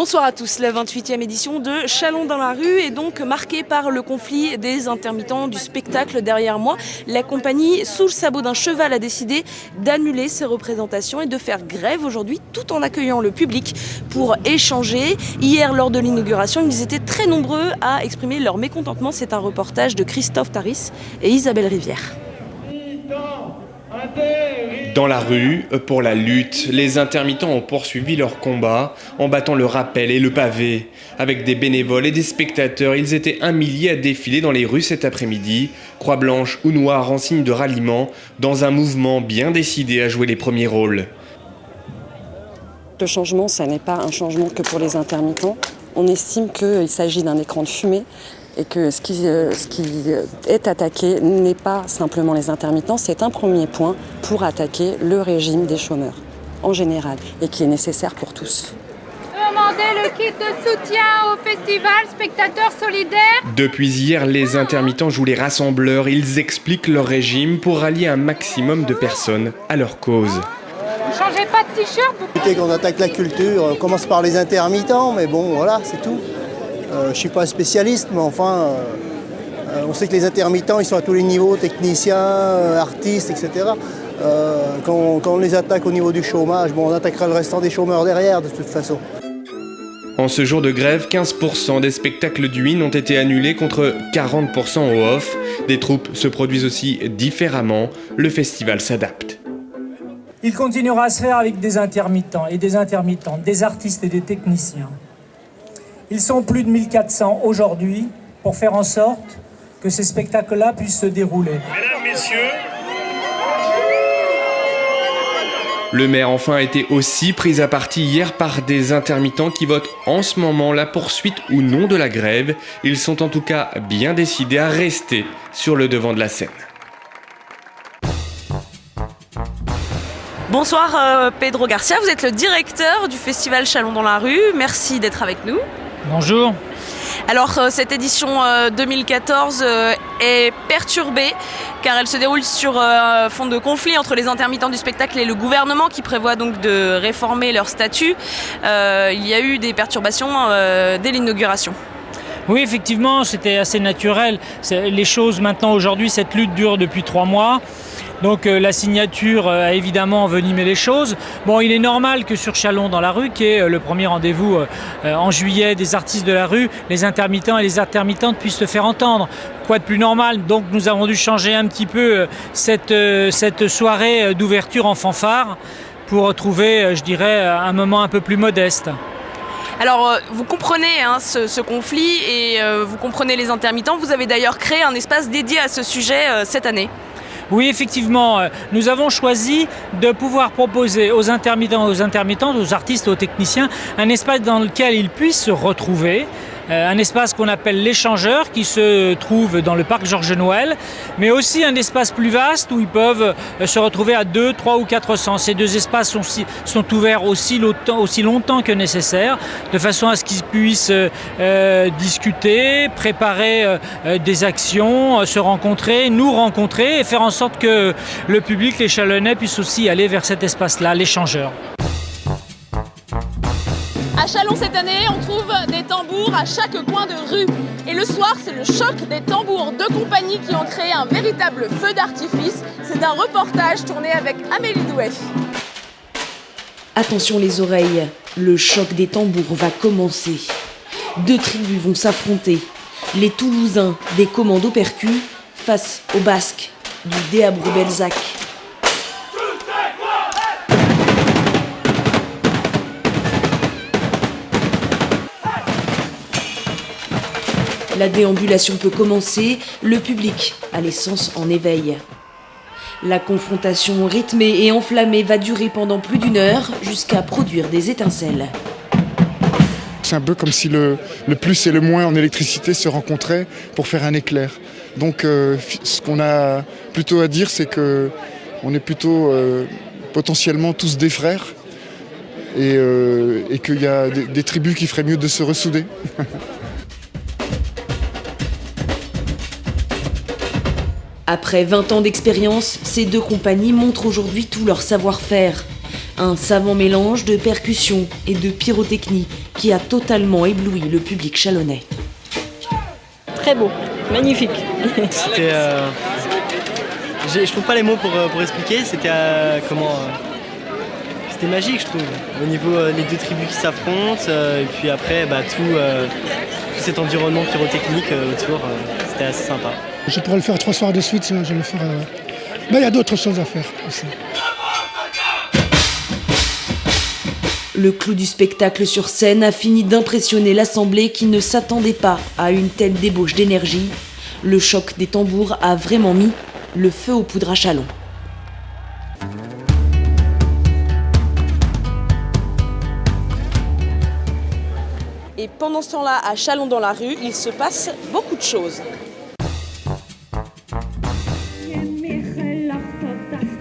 Bonsoir à tous, la 28e édition de Chalon dans la rue est donc marquée par le conflit des intermittents du spectacle derrière moi. La compagnie Sous le sabot d'un cheval a décidé d'annuler ses représentations et de faire grève aujourd'hui tout en accueillant le public pour échanger. Hier, lors de l'inauguration, ils étaient très nombreux à exprimer leur mécontentement. C'est un reportage de Christophe Taris et Isabelle Rivière. Dans la rue, pour la lutte, les intermittents ont poursuivi leur combat en battant le rappel et le pavé. Avec des bénévoles et des spectateurs, ils étaient 1 millier à défiler dans les rues cet après-midi, croix blanche ou noire en signe de ralliement, dans un mouvement bien décidé à jouer les premiers rôles. Le changement, ça n'est pas un changement que pour les intermittents. On estime qu'il s'agit d'un écran de fumée et que ce qui est attaqué n'est pas simplement les intermittents, c'est un premier point pour attaquer le régime des chômeurs en général et qui est nécessaire pour tous. Demandez le kit de soutien au festival Spectateurs Solidaires. Depuis hier, les intermittents jouent les rassembleurs. Ils expliquent leur régime pour rallier un maximum de personnes à leur cause. Vous changez pas de t-shirt? Écoutez, qu'on attaque la culture, on commence par les intermittents, mais bon, voilà, c'est tout. Je ne suis pas un spécialiste, mais enfin, on sait que les intermittents, ils sont à tous les niveaux, techniciens, artistes, etc. Quand on les attaque au niveau du chômage, bon, on attaquera le restant des chômeurs derrière, de toute façon. En ce jour de grève, 15% des spectacles du IN ont été annulés contre 40% au off. Des troupes se produisent aussi différemment. Le festival s'adapte. Il continuera à se faire avec des intermittents et des intermittentes, des artistes et des techniciens. Ils sont plus de 1400 aujourd'hui pour faire en sorte que ces spectacles-là puissent se dérouler. Mesdames, messieurs. Le maire enfin a été aussi pris à partie hier par des intermittents qui votent en ce moment la poursuite ou non de la grève. Ils sont en tout cas bien décidés à rester sur le devant de la scène. Bonsoir Pedro Garcia, vous êtes le directeur du festival Chalon dans la rue. Merci d'être avec nous. Bonjour. Alors cette édition 2014 est perturbée car elle se déroule sur fond de conflit entre les intermittents du spectacle et le gouvernement qui prévoit donc de réformer leur statut. Il y a eu des perturbations dès l'inauguration. Oui, effectivement, c'était assez naturel. Les choses maintenant, aujourd'hui, cette lutte dure depuis 3 mois. Donc la signature a évidemment envenimé les choses. Bon, il est normal que sur Chalon dans la rue, qui est le premier rendez-vous en juillet des artistes de la rue, les intermittents et les intermittentes puissent se faire entendre. Quoi de plus normal? Donc nous avons dû changer un petit peu cette soirée d'ouverture en fanfare pour trouver, je dirais, un moment un peu plus modeste. Alors, vous comprenez ce conflit et vous comprenez les intermittents. Vous avez d'ailleurs créé un espace dédié à ce sujet cette année. Oui, effectivement, nous avons choisi de pouvoir proposer aux intermittents, aux artistes, aux techniciens, un espace dans lequel ils puissent se retrouver. Un espace qu'on appelle l'échangeur qui se trouve dans le parc Georges Noël, mais aussi un espace plus vaste où ils peuvent se retrouver à 2, 3 ou 400. Ces deux espaces sont ouverts aussi longtemps que nécessaire, de façon à ce qu'ils puissent discuter, préparer des actions, se rencontrer, nous rencontrer et faire en sorte que le public, les Chalonnais, puissent aussi aller vers cet espace-là, l'échangeur. À Chalon cette année, on trouve des tambours à chaque coin de rue. Et le soir, c'est le choc des tambours. 2 compagnies qui ont créé un véritable feu d'artifice. C'est un reportage tourné avec Amélie Douet. Attention les oreilles, le choc des tambours va commencer. 2 tribus vont s'affronter. Les Toulousains des commandos percus face aux Basques du Déabrou-Belzac. La déambulation peut commencer, le public a les sens en éveil. La confrontation rythmée et enflammée va durer pendant plus d'1 heure jusqu'à produire des étincelles. C'est un peu comme si le plus et le moins en électricité se rencontraient pour faire un éclair. Donc ce qu'on a plutôt à dire, c'est qu'on est plutôt potentiellement tous des frères et qu'il y a des tribus qui feraient mieux de se ressouder. Après 20 ans d'expérience, ces 2 compagnies montrent aujourd'hui tout leur savoir-faire. Un savant mélange de percussions et de pyrotechnie qui a totalement ébloui le public chalonnais. Très beau, magnifique. C'était... je trouve pas les mots pour expliquer, c'était c'était magique je trouve. Au niveau les deux tribus qui s'affrontent, et puis après tout cet environnement pyrotechnique autour, c'était assez sympa. Je pourrais le faire 3 soirs de suite, sinon je vais le faire... il y a d'autres choses à faire aussi. Le clou du spectacle sur scène a fini d'impressionner l'assemblée qui ne s'attendait pas à une telle débauche d'énergie. Le choc des tambours a vraiment mis le feu aux poudres à Châlons. Et pendant ce temps-là, à Châlons dans la rue, il se passe beaucoup de choses.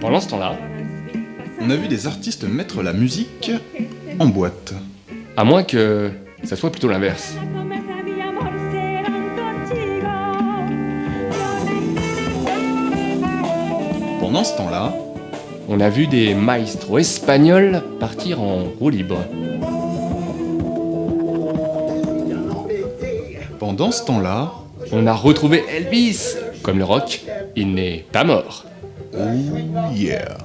Pendant ce temps-là, on a vu des artistes mettre la musique en boîte. à moins que ça soit plutôt l'inverse. Pendant ce temps-là, on a vu des maestros espagnols partir en roue libre. pendant ce temps-là, on a retrouvé Elvis. Comme le rock, il n'est pas mort. Oh yeah.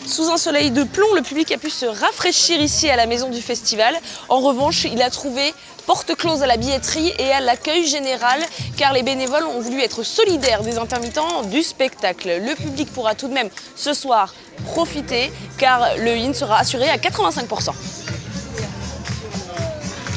Sous un soleil de plomb, le public a pu se rafraîchir ici à la maison du festival. En revanche, il a trouvé porte close à la billetterie et à l'accueil général, car les bénévoles ont voulu être solidaires des intermittents du spectacle. Le public pourra tout de même ce soir profiter, car le in sera assuré à 85%.